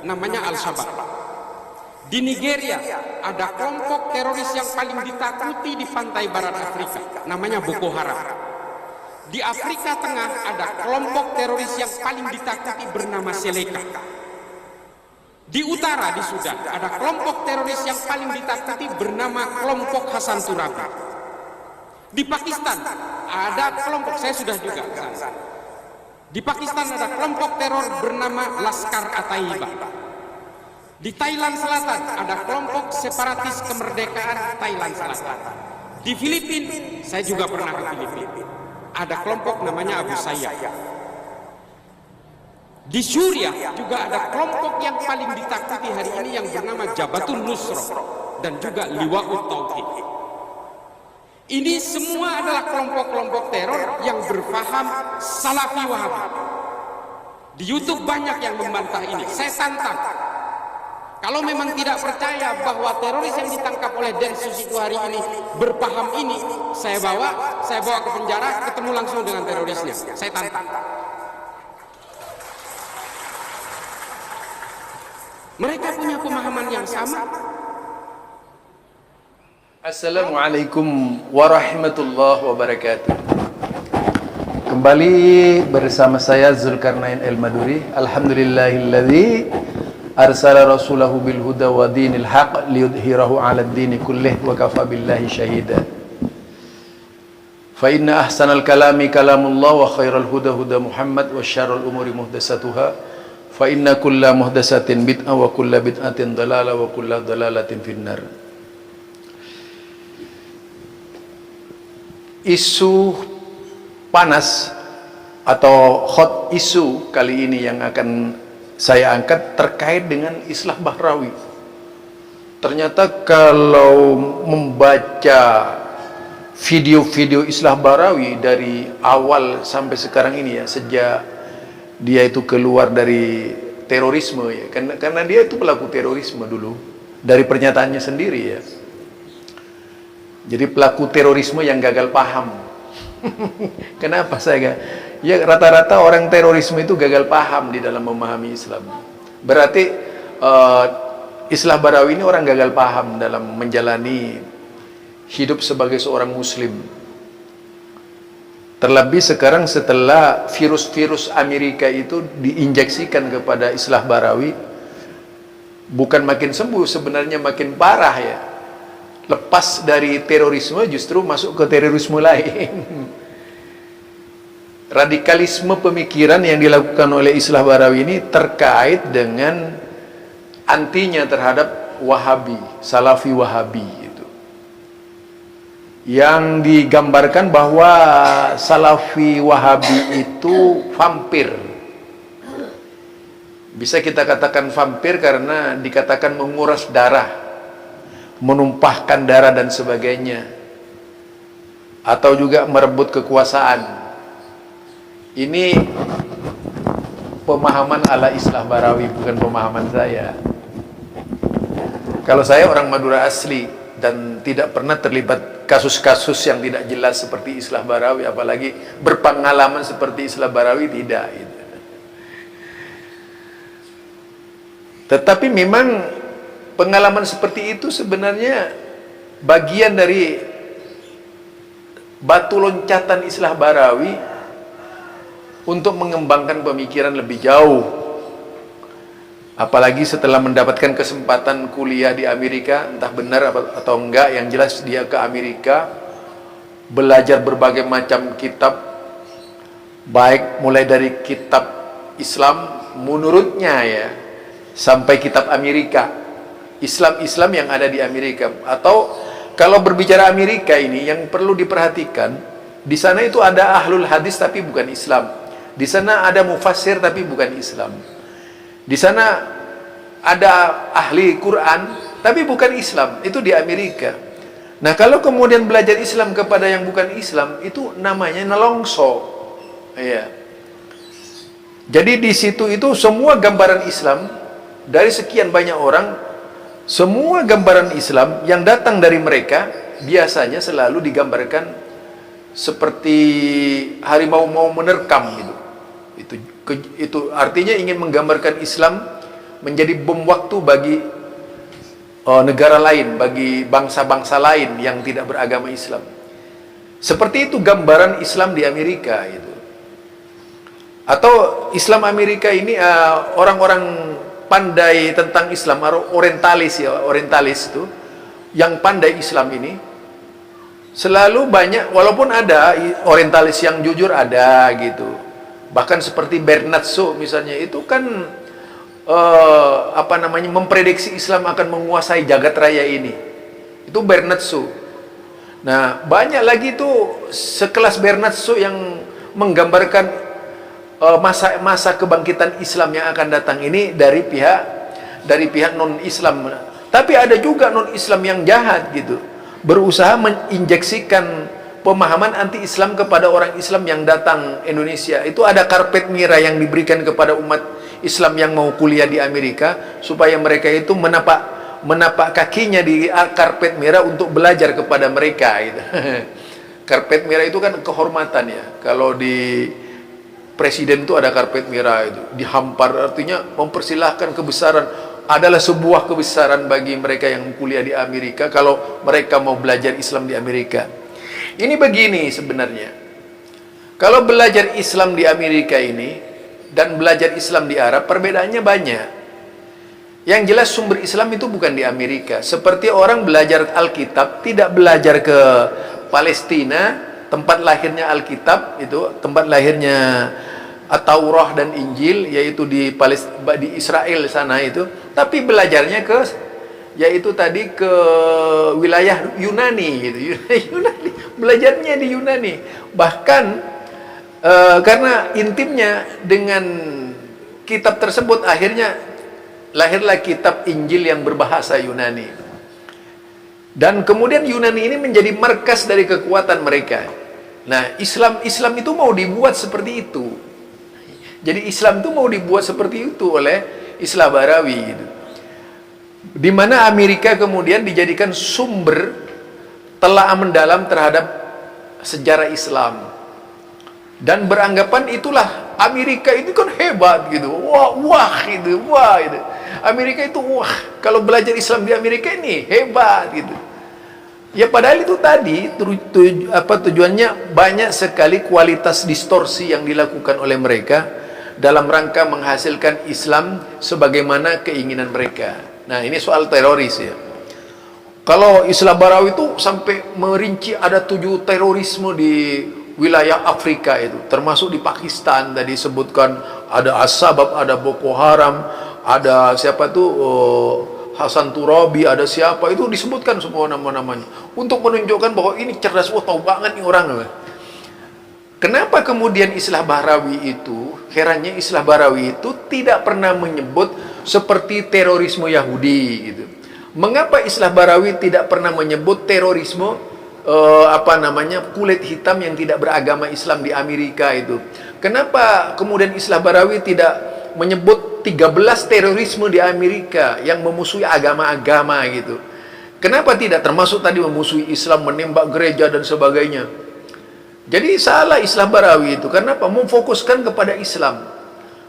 namanya Al-Shabaab. Di Nigeria ada kelompok teroris yang paling ditakuti di pantai barat Afrika, namanya Boko Haram. Di Afrika Tengah ada kelompok teroris yang paling ditakuti bernama Seleka. Di utara, di Sudan, ada kelompok teroris yang paling ditakuti bernama kelompok Hasan Turabi. Di Pakistan ada kelompok, saya sudah juga di Pakistan ada kelompok teror bernama Laskar At-Taiba. Di Thailand Selatan ada kelompok separatis kemerdekaan Thailand Selatan. Di Filipina, saya juga pernah ke Filipina, ada kelompok namanya Abu Sayyaf. Di Suriah juga ada kelompok yang paling ditakuti hari ini yang bernama Jabhatun Nusra dan juga Liwa'ut Tauhid. Ini semua adalah kelompok-kelompok teror yang berpaham Salafi Wahabi. Di YouTube banyak yang membantah ini. Saya tantang, kalau memang tidak percaya bahwa teroris yang ditangkap oleh Densus itu hari ini berpaham ini, saya bawa ke penjara, ketemu langsung dengan terorisnya. Saya tantang. Mereka punya pemahaman yang sama. Assalamualaikum warahmatullahi wabarakatuh. Kembali bersama saya Zulkarnain Al-Maduri. Alhamdulillahilladzi arsala rasulahu bil huda wa dinil haq liyudhhirahu 'alad dini kullih wa kafa billahi syahida. Fa inna ahsanal kalami kalamullah wa khairal huda huda Muhammad wa syarrul umuri muhdatsatuha fa inna kulla muhdatsatin bid'ah wa kulla bid'atin dhalalah wa kulla dhalalatin finnar. Isu panas atau hot issue kali ini yang akan saya angkat terkait dengan Islah Bahrawi. Ternyata kalau membaca video-video Islah Bahrawi dari awal sampai sekarang ini ya, sejak dia itu keluar dari terorisme ya, karena dia itu pelaku terorisme dulu dari pernyataannya sendiri ya. Jadi pelaku terorisme yang gagal paham. Kenapa saya? Ya rata-rata orang terorisme itu gagal paham di dalam memahami Islam. Berarti Islah Bahrawi ini orang gagal paham dalam menjalani hidup sebagai seorang muslim. Terlebih sekarang setelah virus-virus Amerika itu diinjeksikan kepada Islah Bahrawi, bukan makin sembuh, sebenarnya makin parah ya. Lepas dari terorisme justru masuk ke terorisme lain. Radikalisme pemikiran yang dilakukan oleh Islah Bahrawi ini terkait dengan antinya terhadap Wahabi, Salafi Wahabi itu. Yang digambarkan bahwa Salafi Wahabi itu vampir. Bisa kita katakan vampir karena dikatakan menguras darah, menumpahkan darah dan sebagainya, atau juga merebut kekuasaan. Ini pemahaman ala Islah Bahrawi, bukan pemahaman saya. Kalau saya orang Madura asli dan tidak pernah terlibat kasus-kasus yang tidak jelas seperti Islah Bahrawi, apalagi berpengalaman seperti Islah Bahrawi, tidak gitu. Tetapi memang pengalaman seperti itu sebenarnya bagian dari batu loncatan Islah Bahrawi untuk mengembangkan pemikiran lebih jauh. Apalagi setelah mendapatkan kesempatan kuliah di Amerika, entah benar atau enggak, yang jelas dia ke Amerika, belajar berbagai macam kitab, baik mulai dari kitab Islam menurutnya ya, sampai kitab Amerika, Islam yang ada di Amerika. Atau kalau berbicara Amerika ini yang perlu diperhatikan, di sana itu ada ahlul hadis tapi bukan Islam. Di sana ada mufassir tapi bukan Islam. Di sana ada ahli Quran tapi bukan Islam, itu di Amerika. Nah, kalau kemudian belajar Islam kepada yang bukan Islam, itu namanya nelongso. Iya. Jadi di situ itu semua gambaran Islam dari sekian banyak orang, semua gambaran Islam yang datang dari mereka biasanya selalu digambarkan seperti harimau mau menerkam gitu. Itu artinya ingin menggambarkan Islam menjadi bom waktu bagi negara lain, bagi bangsa-bangsa lain yang tidak beragama Islam. Seperti itu gambaran Islam di Amerika itu. Atau Islam Amerika ini orang-orang pandai tentang Islam, orientalis ya, orientalis itu yang pandai Islam ini selalu banyak, walaupun ada orientalis yang jujur ada gitu. Bahkan seperti Bernard Shaw misalnya, itu kan memprediksi Islam akan menguasai jagat raya ini. Itu Bernard Shaw. Nah, banyak lagi itu sekelas Bernard Shaw yang menggambarkan masa kebangkitan Islam yang akan datang ini dari pihak non-Islam. Tapi ada juga non-Islam yang jahat gitu, berusaha menginjeksikan pemahaman anti-Islam kepada orang Islam yang datang Indonesia. Itu ada karpet merah yang diberikan kepada umat Islam yang mau kuliah di Amerika, supaya mereka itu menapak kakinya di karpet merah untuk belajar kepada mereka gitu. Karpet merah itu kan kehormatan ya. Kalau di presiden itu ada karpet merah itu, dihampar, artinya mempersilahkan kebesaran. Adalah sebuah kebesaran bagi mereka yang kuliah di Amerika kalau mereka mau belajar Islam di Amerika. Ini begini sebenarnya. Kalau belajar Islam di Amerika ini dan belajar Islam di Arab, perbedaannya banyak. Yang jelas sumber Islam itu bukan di Amerika. Seperti orang belajar Alkitab, tidak belajar ke Palestina, tempat lahirnya Alkitab itu, tempat lahirnya At-Taurah dan Injil, yaitu di Israel sana itu, tapi belajarnya yaitu tadi ke wilayah Yunani gitu. Yunani, belajarnya di Yunani. Bahkan karena intimnya dengan kitab tersebut, akhirnya lahirlah kitab Injil yang berbahasa Yunani. Dan kemudian Yunani ini menjadi markas dari kekuatan mereka. Nah, Islam itu mau dibuat seperti itu. Jadi Islam itu mau dibuat seperti itu oleh Islah Bahrawi gitu. Di mana Amerika kemudian dijadikan sumber telaah mendalam terhadap sejarah Islam. Dan beranggapan itulah Amerika itu kan hebat gitu. Wah gitu. Amerika itu kalau belajar Islam di Amerika ini hebat gitu. Ya padahal itu tadi tujuannya banyak sekali kualitas distorsi yang dilakukan oleh mereka dalam rangka menghasilkan Islam sebagaimana keinginan mereka. Nah, ini soal teroris ya. Kalau Islah Bahrawi itu sampai merinci ada 7 terorisme di wilayah Afrika itu, termasuk di Pakistan tadi disebutkan ada As-Sabab, ada Boko Haram, ada siapa tuh Hasan Turabi, ada siapa, itu disebutkan semua nama-namanya untuk menunjukkan bahwa ini cerdas, tahu banget nih orang. Kenapa kemudian Islah Bahrawi itu, herannya Islah Bahrawi itu tidak pernah menyebut seperti terorisme Yahudi gitu. Mengapa Islah Bahrawi tidak pernah menyebut terorisme kulit hitam yang tidak beragama Islam di Amerika itu? Kenapa kemudian Islah Bahrawi tidak menyebut 13 terorisme di Amerika yang memusuhi agama-agama gitu? Kenapa tidak termasuk tadi memusuhi Islam, menembak gereja dan sebagainya? Jadi salah Islah Bahrawi itu. Kenapa? Memfokuskan kepada Islam.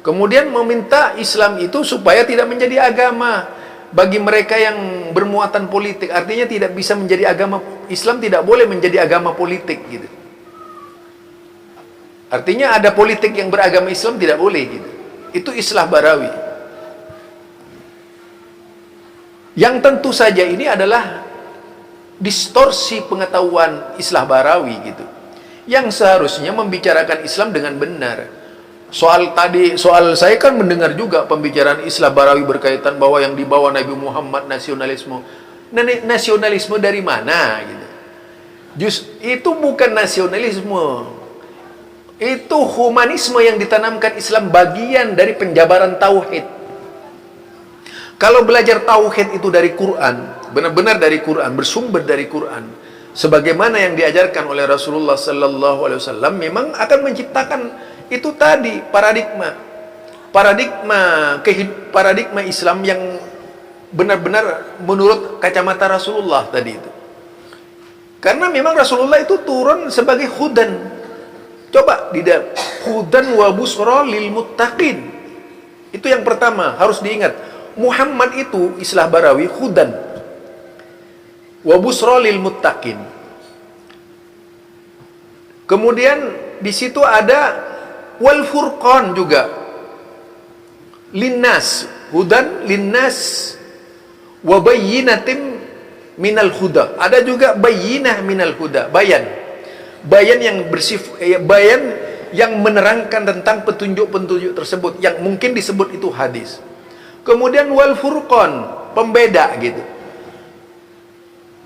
Kemudian meminta Islam itu supaya tidak menjadi agama bagi mereka yang bermuatan politik. Artinya tidak bisa menjadi agama, Islam tidak boleh menjadi agama politik gitu. Artinya ada politik yang beragama Islam tidak boleh gitu. Itu Islah Bahrawi. Yang tentu saja ini adalah distorsi pengetahuan Islah Bahrawi gitu, yang seharusnya membicarakan Islam dengan benar. Soal saya kan mendengar juga pembicaraan Islah Bahrawi berkaitan bahwa yang dibawa Nabi Muhammad nasionalisme. Nasionalisme dari mana gitu? Itu bukan nasionalisme. Itu humanisme yang ditanamkan Islam, bagian dari penjabaran tauhid. Kalau belajar tauhid itu dari Quran, benar-benar dari Quran, bersumber dari Quran, sebagaimana yang diajarkan oleh Rasulullah sallallahu alaihi wasallam, memang akan menciptakan itu tadi paradigma Islam yang benar-benar menurut kacamata Rasulullah tadi itu. Karena memang Rasulullah itu turun sebagai hudan. Coba hudan wa busra lil muttaqin. Itu yang pertama harus diingat. Muhammad itu istilah Barawi hudan wa busra lil muttaqin. Kemudian di situ ada wal furqan juga. Linnas, hudan linnas wa bayyinatin minal huda. Ada juga bayyinah minal huda, bayan. Bayan yang bayan yang menerangkan tentang petunjuk-petunjuk tersebut yang mungkin disebut itu hadis. Kemudian wal furqan, pembeda gitu.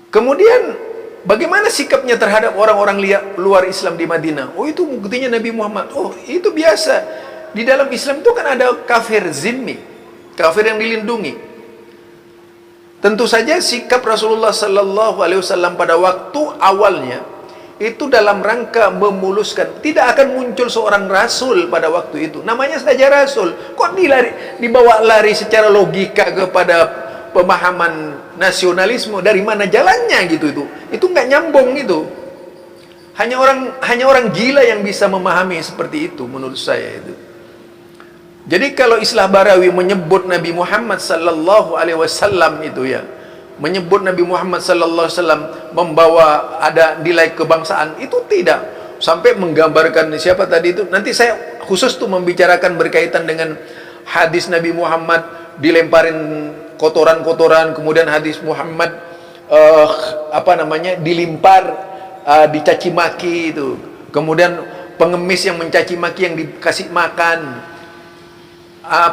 Kemudian bagaimana sikapnya terhadap orang-orang luar Islam di Madinah? Oh, itu buktinya Nabi Muhammad. Oh, itu biasa. Di dalam Islam itu kan ada kafir zimmi, kafir yang dilindungi. Tentu saja sikap Rasulullah Sallallahu Alaihi Wasallam pada waktu awalnya itu dalam rangka memuluskan. Tidak akan muncul seorang Rasul pada waktu itu. Namanya saja Rasul. Kok dibawa lari secara logika kepada pemahaman nasionalisme? Dari mana jalannya gitu itu? Itu nggak nyambung gitu. Hanya orang gila yang bisa memahami seperti itu menurut saya itu. Jadi kalau istilah Barawi menyebut Nabi Muhammad sallallahu alaihi wasallam itu ya, menyebut Nabi Muhammad sallallahu alaihi wasallam membawa ada nilai kebangsaan, itu tidak sampai menggambarkan siapa tadi itu. Nanti saya khusus tuh membicarakan berkaitan dengan hadis Nabi Muhammad dilemparin kotoran-kotoran, kemudian hadis Muhammad dilimpar, dicaci maki itu. Kemudian pengemis yang mencaci maki yang dikasih makan.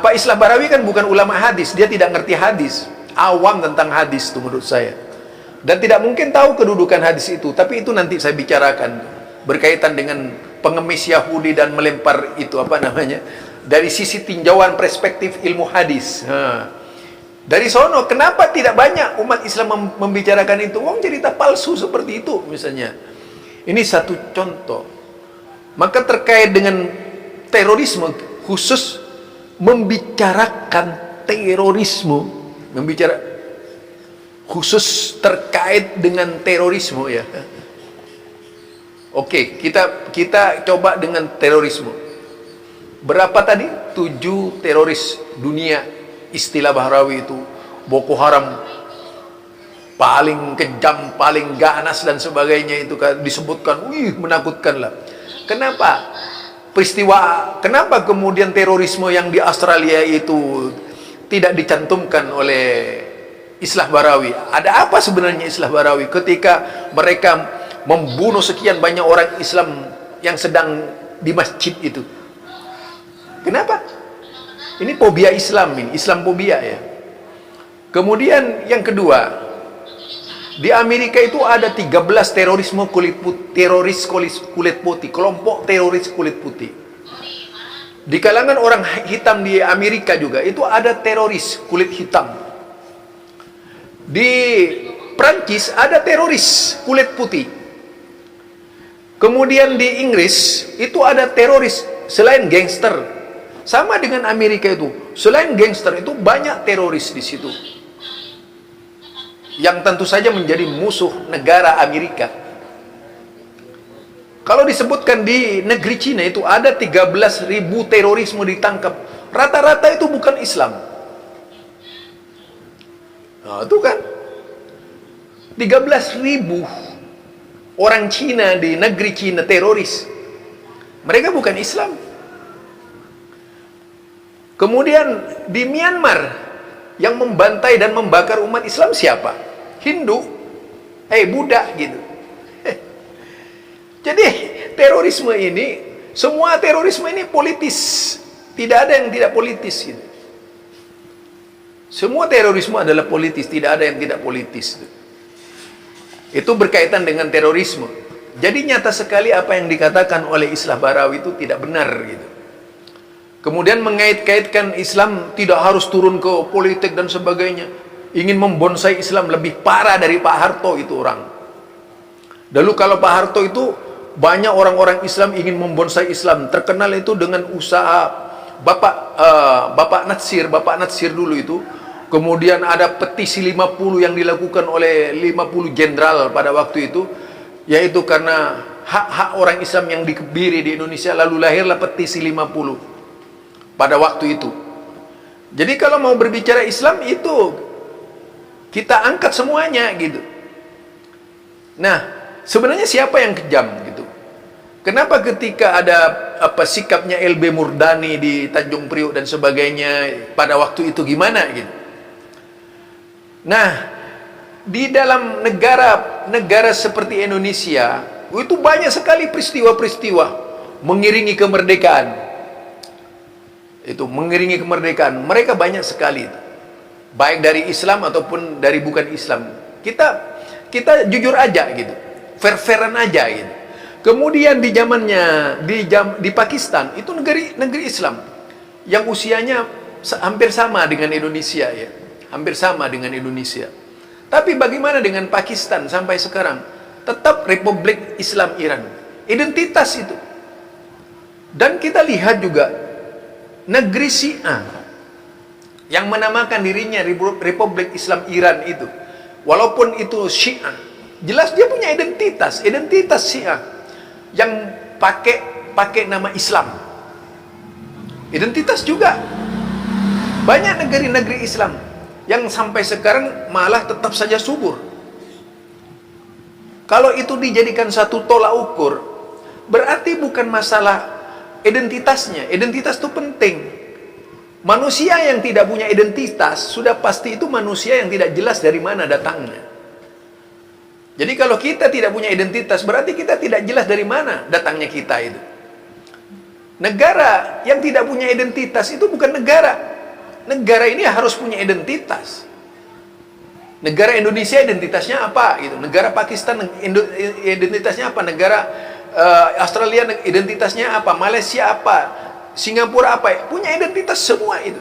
Istilah Barawi kan bukan ulama hadis, dia tidak ngerti hadis, awam tentang hadis itu menurut saya, dan tidak mungkin tahu kedudukan hadis itu. Tapi itu nanti saya bicarakan berkaitan dengan pengemis Yahudi dan melempar itu dari sisi tinjauan perspektif ilmu hadis. Dari sono kenapa tidak banyak umat Islam membicarakan itu? Wong cerita palsu seperti itu misalnya. Ini satu contoh. Maka terkait dengan terorisme, khusus membicarakan terorisme, khusus terkait dengan terorisme ya. Oke, kita coba dengan terorisme. Berapa tadi? 7 teroris dunia istilah Bahrawi itu. Boko Haram paling kejam, paling ganas dan sebagainya itu kan disebutkan, menakutkan lah. Kenapa? Kenapa kemudian terorisme yang di Australia itu tidak dicantumkan oleh istilah Barawi? Ada apa sebenarnya istilah Barawi ketika mereka membunuh sekian banyak orang Islam yang sedang di masjid itu? Kenapa? Ini fobia Islam, ini Islamfobia ya. Kemudian yang kedua, di Amerika itu ada 13 terorisme teroris kulit putih, kelompok teroris kulit putih. Di kalangan orang hitam di Amerika juga itu ada teroris kulit hitam. Di Prancis ada teroris kulit putih. Kemudian di Inggris itu ada teroris selain gangster. Sama dengan Amerika itu, selain gangster itu banyak teroris di situ, yang tentu saja menjadi musuh negara Amerika. Kalau disebutkan di negeri Cina itu ada 13.000 terorisme ditangkap. Rata-rata itu bukan Islam. Nah, itu kan 13.000 orang Cina di negeri Cina teroris. Mereka bukan Islam. Kemudian di Myanmar yang membantai dan membakar umat Islam siapa? Hindu, Buddha gitu. Jadi terorisme ini, semua terorisme ini politis. Tidak ada yang tidak politis gitu. Semua terorisme adalah politis, tidak ada yang tidak politis. Itu berkaitan dengan terorisme. Jadi nyata sekali apa yang dikatakan oleh istilah Barawi itu tidak benar gitu. Kemudian mengait-kaitkan Islam tidak harus turun ke politik dan sebagainya. Ingin membonsai Islam lebih parah dari Pak Harto itu orang. Dulu kalau Pak Harto itu banyak orang-orang Islam ingin membonsai Islam. Terkenal itu dengan usaha Bapak Natsir dulu itu. Kemudian ada petisi 50 yang dilakukan oleh 50 jenderal pada waktu itu. Yaitu karena hak-hak orang Islam yang dikebiri di Indonesia. Lalu lahirlah petisi 50 pada waktu itu. Jadi kalau mau berbicara Islam itu kita angkat semuanya gitu. Nah, sebenarnya siapa yang kejam gitu? Kenapa ketika ada sikapnya LB Murdani di Tanjung Priok dan sebagainya pada waktu itu gimana gitu? Nah, di dalam negara seperti Indonesia itu banyak sekali peristiwa-peristiwa mengiringi kemerdekaan. Itu mengiringi kemerdekaan. Mereka banyak sekali itu. Baik dari Islam ataupun dari bukan Islam. Kita jujur aja gitu. Fair-fairan aja gitu. Kemudian di zamannya di Pakistan itu negeri Islam yang usianya hampir sama dengan Indonesia ya. Hampir sama dengan Indonesia. Tapi bagaimana dengan Pakistan sampai sekarang? Tetap Republik Islam Iran. Identitas itu. Dan kita lihat juga negeri Syiah yang menamakan dirinya Republik Islam Iran itu, walaupun itu Syiah, jelas dia punya identitas Syiah yang pakai nama Islam. Identitas juga banyak negeri-negeri Islam yang sampai sekarang malah tetap saja subur. Kalau itu dijadikan satu tolak ukur, berarti bukan masalah identitasnya. Identitas itu penting. Manusia yang tidak punya identitas sudah pasti itu manusia yang tidak jelas dari mana datangnya. Jadi kalau kita tidak punya identitas, berarti kita tidak jelas dari mana datangnya kita itu. Negara yang tidak punya identitas itu bukan negara. Negara ini harus punya identitas. Negara Indonesia identitasnya apa gitu. Negara Pakistan identitasnya apa. Negara Australia identitasnya apa. Malaysia apa. Singapura apa. Punya identitas semua itu.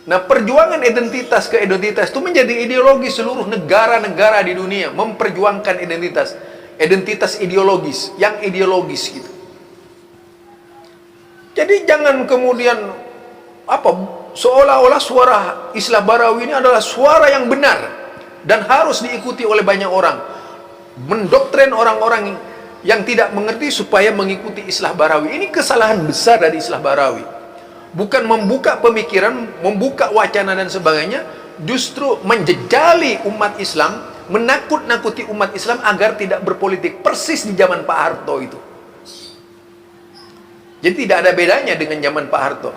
Nah, perjuangan identitas ke identitas itu menjadi ideologi seluruh negara-negara di dunia, memperjuangkan identitas ideologis, yang ideologis gitu. Jadi jangan kemudian seolah-olah suara Islah Barawi ini adalah suara yang benar dan harus diikuti oleh banyak orang. Mendoktrin orang-orang yang tidak mengerti supaya mengikuti Islah Barawi. Ini kesalahan besar dari Islah Barawi. Bukan membuka pemikiran, membuka wacana dan sebagainya, justru menjejali umat Islam, menakut-nakuti umat Islam agar tidak berpolitik, persis di zaman Pak Harto itu. Jadi tidak ada bedanya dengan zaman Pak Harto.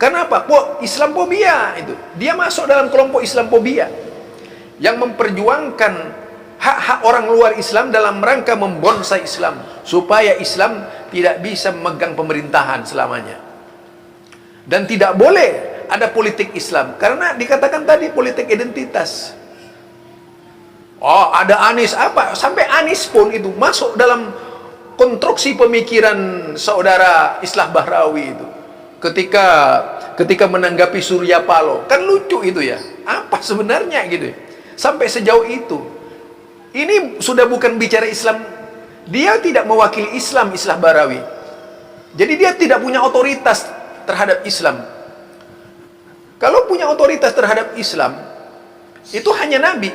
Karena apa? Islamophobia itu. Dia masuk dalam kelompok Islamophobia yang memperjuangkan hak-hak orang luar Islam dalam rangka membonsai Islam supaya Islam tidak bisa memegang pemerintahan selamanya. Dan tidak boleh ada politik Islam karena dikatakan tadi politik identitas. Oh, ada Anies apa? Sampai Anies pun itu masuk dalam konstruksi pemikiran saudara Islah Bahrawi itu. Ketika menanggapi Surya Paloh, kan lucu itu ya. Apa sebenarnya gitu? Sampai sejauh itu. Ini sudah bukan bicara Islam. Dia tidak mewakili Islam, Islah Bahrawi. Jadi dia tidak punya otoritas terhadap Islam. Kalau punya otoritas terhadap Islam, itu hanya Nabi.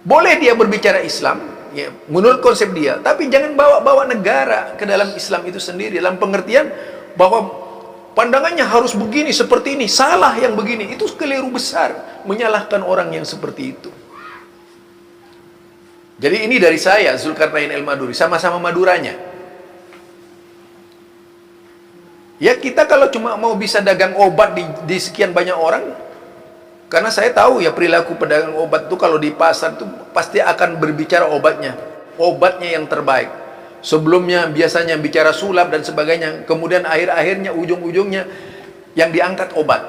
Boleh dia berbicara Islam, ya, menurut konsep dia, tapi jangan bawa-bawa negara ke dalam Islam itu sendiri, dalam pengertian bahwa pandangannya harus begini, seperti ini, salah yang begini. Itu keliru besar, menyalahkan orang yang seperti itu. Jadi ini dari saya, Zulkarnain El-Maduri, sama-sama Maduranya. Ya, kita kalau cuma mau bisa dagang obat di sekian banyak orang, karena saya tahu ya perilaku pedagang obat itu kalau di pasar itu pasti akan berbicara obatnya yang terbaik. Sebelumnya biasanya bicara sulap dan sebagainya, kemudian akhir-akhirnya ujung-ujungnya yang diangkat obat.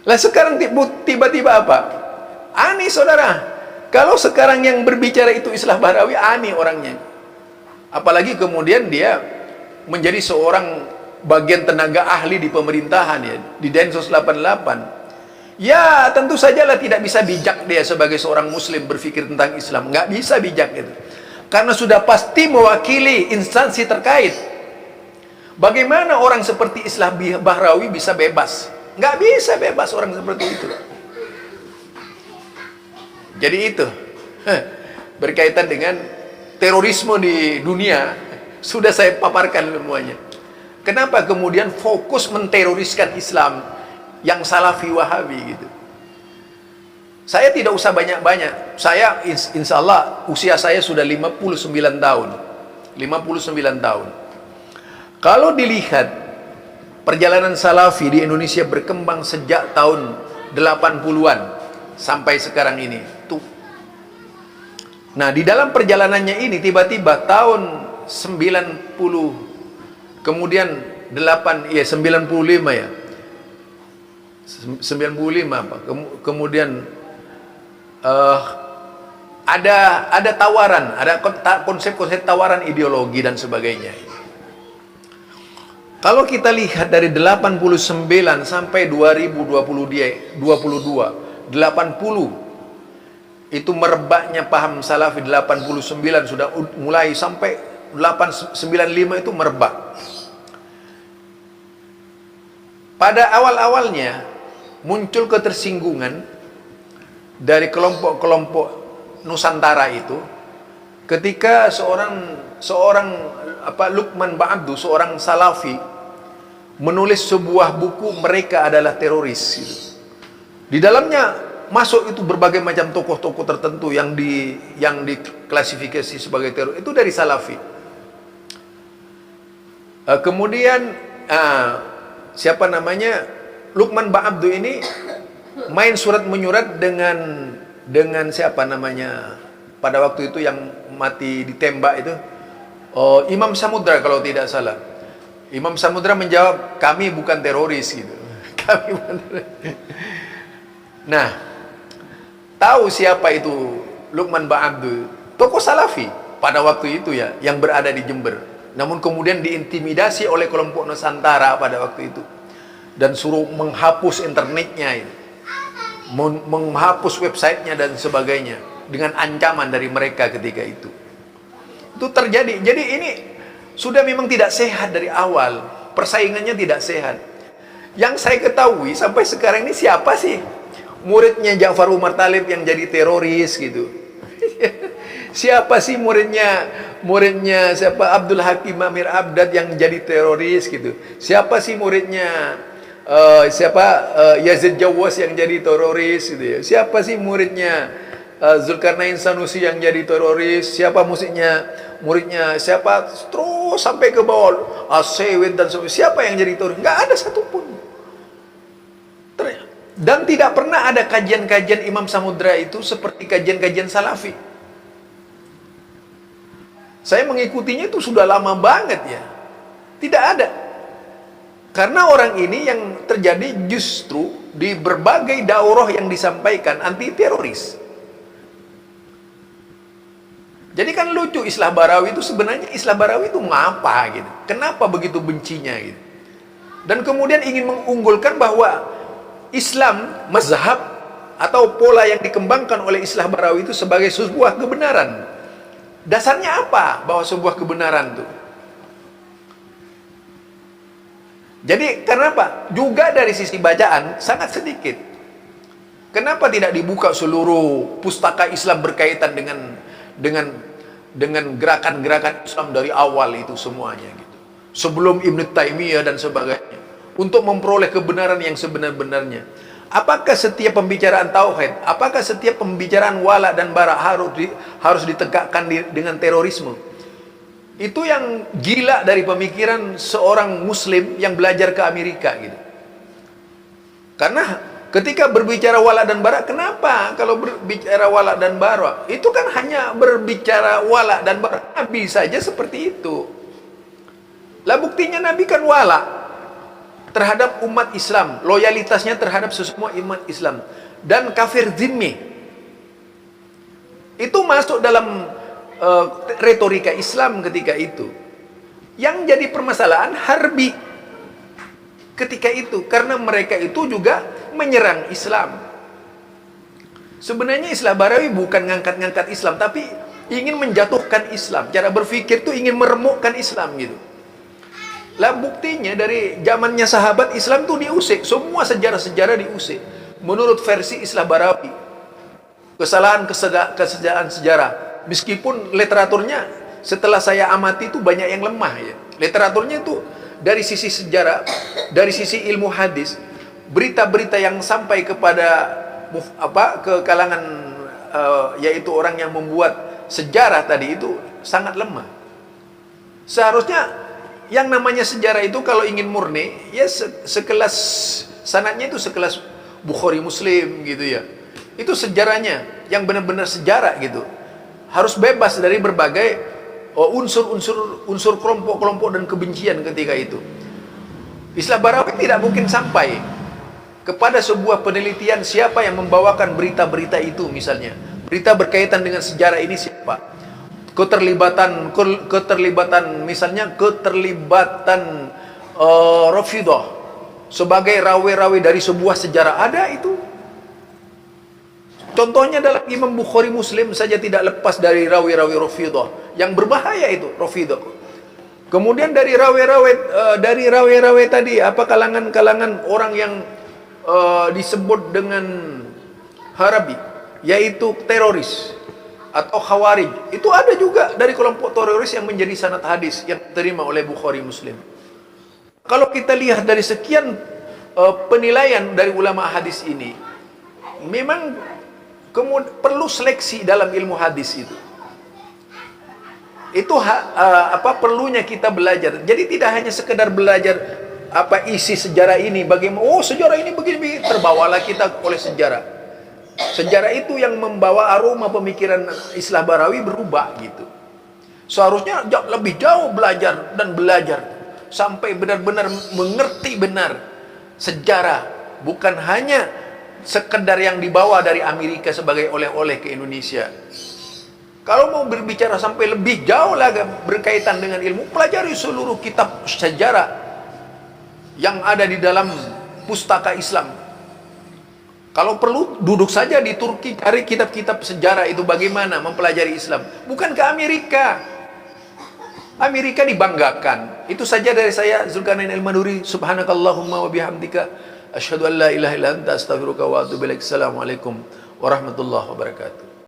Lah sekarang tiba-tiba apa? Aneh saudara. Kalau sekarang yang berbicara itu Islah Bahrawi, aneh orangnya. Apalagi kemudian dia menjadi seorang bagian tenaga ahli di pemerintahan ya, di Densus 88. Ya, tentu sajalah tidak bisa bijak dia sebagai seorang muslim berpikir tentang Islam. Nggak bisa bijak itu. Karena sudah pasti mewakili instansi terkait. Bagaimana orang seperti Islah Bahrawi bisa bebas? Nggak bisa bebas orang seperti itu. Jadi itu berkaitan dengan terorisme di dunia sudah saya paparkan semuanya. Kenapa kemudian fokus menteroriskan Islam yang Salafi Wahabi gitu? Saya tidak usah banyak-banyak. Saya insya Allah usia saya sudah 59 tahun. 59 tahun. Kalau dilihat perjalanan Salafi di Indonesia berkembang sejak tahun 80-an sampai sekarang ini. Tuh. Nah, di dalam perjalanannya ini tiba-tiba tahun 90 kemudian 95 ya. 95 apa? Kemudian ada tawaran, ada konsep-konsep tawaran ideologi dan sebagainya. Kalau kita lihat dari 89 sampai 2022, 80 itu merebaknya paham Salafi. 89 sudah mulai sampai 895 itu merebak. Pada awal-awalnya muncul ketersinggungan dari kelompok-kelompok Nusantara itu ketika seorang Lukman Ba'abdu, seorang Salafi, menulis sebuah buku Mereka Adalah Teroris gitu. Di dalamnya masuk itu berbagai macam tokoh-tokoh tertentu yang diklasifikasi sebagai teroris itu dari Salafi. Kemudian siapa namanya, Lukman Ba'abdu ini main surat menyurat dengan siapa namanya pada waktu itu yang mati ditembak itu, Imam Samudra kalau tidak salah. Imam Samudra menjawab, kami bukan teroris gitu. Kami bukan teroris. Nah, tahu siapa itu Lukman Ba'abdu? Tokoh Salafi pada waktu itu ya, yang berada di Jember. Namun kemudian diintimidasi oleh kelompok Nusantara pada waktu itu dan suruh menghapus internetnya itu, menghapus websitenya dan sebagainya dengan ancaman dari mereka ketika itu. Itu terjadi. Jadi ini sudah memang tidak sehat dari awal, persaingannya tidak sehat. Yang saya ketahui sampai sekarang ini siapa sih muridnya Ja'far Umar Talib yang jadi teroris gitu? Siapa sih muridnya siapa Abdul Hakim Amir Abdad yang jadi teroris gitu? Siapa sih muridnya Yazid Jawas yang jadi teroris gitu ya? Siapa sih muridnya Zulkarnain Sanusi yang jadi teroris? Siapa muridnya siapa terus sampai ke bawah Asewin dan sebagainya? Siapa yang jadi teroris? Nggak ada satupun. Dan tidak pernah ada kajian-kajian Imam Samudra itu seperti kajian-kajian Salafi. Saya mengikutinya itu sudah lama banget ya. Tidak ada. Karena orang ini yang terjadi justru di berbagai daurah yang disampaikan anti teroris. Jadi kan lucu, Islah Barawi itu sebenarnya Islah Barawi itu ngapa gitu. Kenapa begitu bencinya gitu. Dan kemudian ingin mengunggulkan bahwa Islam, mazhab atau pola yang dikembangkan oleh Islah Barawi itu sebagai sebuah kebenaran. Dasarnya apa bahwa sebuah kebenaran itu? Jadi kenapa? Juga dari sisi bacaan sangat sedikit. Kenapa tidak dibuka seluruh pustaka Islam berkaitan dengan gerakan-gerakan Islam dari awal itu semuanya gitu. Sebelum Ibnu Taimiyah dan sebagainya. Untuk memperoleh kebenaran yang sebenar-benarnya. Apakah setiap pembicaraan tauhid, apakah setiap pembicaraan wala dan bara harus ditegakkan dengan terorisme? Itu yang gila dari pemikiran seorang muslim yang belajar ke Amerika gitu. Karena ketika berbicara wala dan bara, kenapa kalau berbicara wala dan bara? Itu kan hanya berbicara wala dan bara. Nabi saja seperti itu. Lah buktinya Nabi kan wala terhadap umat Islam, loyalitasnya terhadap semua umat Islam, dan kafir zimmi itu masuk dalam retorika Islam ketika itu. Yang jadi permasalahan harbi ketika itu, karena mereka itu juga menyerang Islam. Sebenarnya Islah Barawi bukan ngangkat-ngangkat Islam, tapi ingin menjatuhkan Islam. Cara berpikir itu ingin meremukkan Islam gitu. Lah buktinya dari zamannya sahabat Islam tuh diusik, semua sejarah-sejarah diusik. Menurut versi Islah Barawi, kesalahan sejarah. Meskipun literaturnya setelah saya amati itu banyak yang lemah ya. Literaturnya itu dari sisi sejarah, dari sisi ilmu hadis, berita-berita yang sampai kepada ke kalangan yaitu orang yang membuat sejarah tadi itu sangat lemah. Seharusnya yang namanya sejarah itu kalau ingin murni, ya sekelas sanadnya itu sekelas Bukhari Muslim gitu ya. Itu sejarahnya yang benar-benar sejarah gitu. Harus bebas dari berbagai unsur kelompok-kelompok dan kebencian ketika itu. Islah Barawi tidak mungkin sampai kepada sebuah penelitian siapa yang membawakan berita-berita itu misalnya. Berita berkaitan dengan sejarah ini siapa? Keterlibatan misalnya keterlibatan Rafidah sebagai rawi-rawi dari sebuah sejarah ada itu. Contohnya dalam Imam Bukhari Muslim saja tidak lepas dari rawi-rawi Rafidah yang berbahaya itu Rafidah. Kemudian dari rawi-rawi tadi apa kalangan-kalangan orang yang disebut dengan Harabi, yaitu teroris atau Khawarij. Itu ada juga dari kelompok teroris yang menjadi sanad hadis yang diterima oleh Bukhari Muslim. Kalau kita lihat dari sekian penilaian dari ulama hadis ini, memang perlu seleksi dalam ilmu hadis itu. Itu perlunya kita belajar. Jadi tidak hanya sekedar belajar apa isi sejarah ini, bagaimana sejarah ini begini, terbawalah kita oleh sejarah. Sejarah itu yang membawa aroma pemikiran Islah Barawi berubah gitu. Seharusnya lebih jauh belajar dan belajar sampai benar-benar mengerti benar sejarah, bukan hanya sekedar yang dibawa dari Amerika sebagai oleh-oleh ke Indonesia. Kalau mau berbicara sampai lebih jauh lagi berkaitan dengan ilmu, pelajari seluruh kitab sejarah yang ada di dalam pustaka Islam. Kalau perlu duduk saja di Turki, cari kitab-kitab sejarah itu bagaimana mempelajari Islam. Bukan ke Amerika. Amerika dibanggakan. Itu saja dari saya, Zulkarnain Al-Maduri. Subhanakallahumma wa bihamdika asyhadu an la ilaha illa anta astaghfiruka wa atubu ilaik. Assalamualaikum warahmatullahi wabarakatuh.